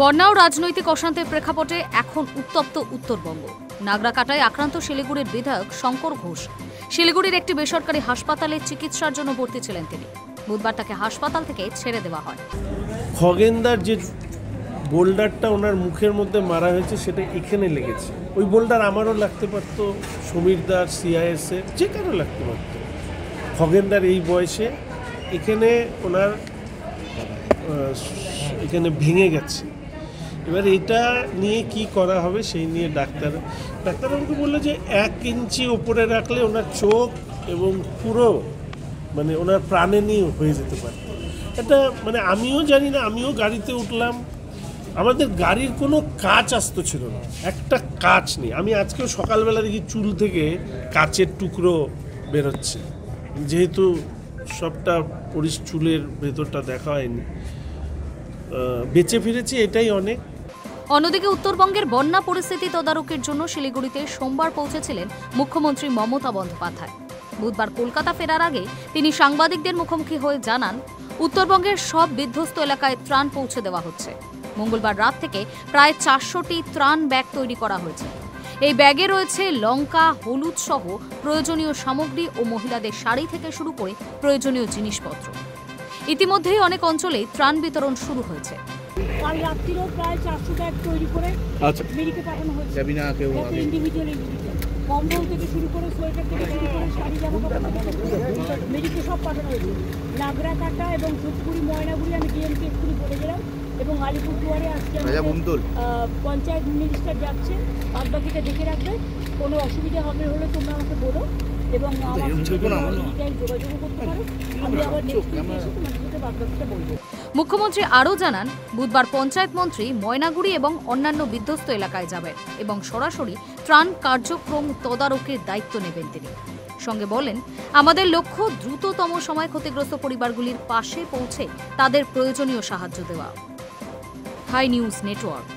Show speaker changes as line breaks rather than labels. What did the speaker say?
বন্যা ও রাজনৈতিক অশান্তির প্রেক্ষাপটে এখন উত্তপ্ত উত্তরবঙ্গ। নাগরাকাটায় আক্রান্ত শিলিগুড়ির বিধায়ক শঙ্কর ঘোষ শিলিগুড়ির একটি বেসরকারি হাসপাতালে চিকিৎসার জন্য ভর্তি ছিলেন তিনি। বুধবার তাকে হাসপাতাল থেকে ছেড়ে দেওয়া হয়।
খগেনদার যে বোল্ডারটা ওনার মুখের মধ্যে মারা হয়েছে সেটা এখানে লেগেছে। ওই বোল্ডার আমারও লাগতে পারতো, সমীরদার, সিআইএসের যে কারো লাগতে পারত। খগেনদার এই বয়সে এখানে ওনার এখানে ভেঙে গেছে। এবার এটা নিয়ে কি করা হবে সেই নিয়ে ডাক্তার আমাকে বললো যে 1 ইঞ্চি ওপরে রাখলে ওনার চোখ এবং পুরো মানে ওনার প্রাণে নিয়ে হয়ে যেতে পারে। এটা মানে আমিও জানি না, আমিও গাড়িতে উঠলাম, আমাদের গাড়ির কোনো কাঁচ আসতো ছিল না, একটা কাঁচ নেই। আমি আজকেও সকালবেলা দেখি চুল থেকে কাঁচের টুকরো বেরোচ্ছে, যেহেতু সবটা চুলের ভেতরটা দেখা হয়নি। বেঁচে ফিরেছি, এটাই অনেক।
অন্যদিকে উত্তরবঙ্গের বন্যা পরিস্থিতি তদারকির জন্য শিলিগুড়িতে সোমবার পৌঁছেছিলেন মুখ্যমন্ত্রী মমতা বন্দ্যোপাধ্যায়। বুধবার কলকাতা ফেরার আগে তিনি সাংবাদিকদের মুখোমুখি হয়ে জানান, উত্তরবঙ্গের সব বিধ্বস্ত এলাকায় ত্রাণ পৌঁছে দেওয়া হচ্ছে। মঙ্গলবার রাত থেকে প্রায় 400টি ত্রাণ ব্যাগ তৈরি করা হয়েছে। এই ব্যাগে রয়েছে লঙ্কা, হলুদ সহ প্রয়োজনীয় সামগ্রী ও মহিলাদের শাড়ি থেকে শুরু করে প্রয়োজনীয় জিনিসপত্র। ইতিমধ্যেই অনেক অঞ্চলে ত্রাণ বিতরণ শুরু হয়েছে।
কাল রাত্রিও প্রায় 400 ব্যাগ তৈরি করে মেডিকে পাঠানো হয়েছে। ইন্ডিভিজুয়াল কম্বল থেকে শুরু করে সোয়েটার থেকে শুরু করে শাড়ি, জামা কাপড় মেডিকে সব পাঠানো হয়েছে। নাগরাকাটা এবং ধূপগুড়ি, ময়নাগুড়ি আমি ডিএমকে এক্ষুনি বলে গেলাম, এবং আলিপুরদুয়ারে আজকে পঞ্চায়েত মিনিস্টার যাচ্ছে। বাদ বাকিটা দেখে রাখবে, কোনো অসুবিধা হবে হলে তোমরা আমাকে বলো এবং যোগাযোগ করতে পারো। আমি আবার নেক্সট উইকে এসে তোমাদের সাথে বাদ বাকিটা বলবো।
মুখ্যমন্ত্রী আরও জানান, বুধবার পঞ্চায়েত মন্ত্রী ময়নাগুড়ি এবং অন্যান্য বিধ্বস্ত এলাকায় যাবেন এবং সরাসরি ত্রাণ কার্যক্রম তদারকির দায়িত্ব নেবেন তিনি। সঙ্গে বলেন, আমাদের লক্ষ্য দ্রুততম সময় ক্ষতিগ্রস্ত পরিবারগুলির পাশে পৌঁছে তাদের প্রয়োজনীয় সাহায্য দেওয়া। Hi news network.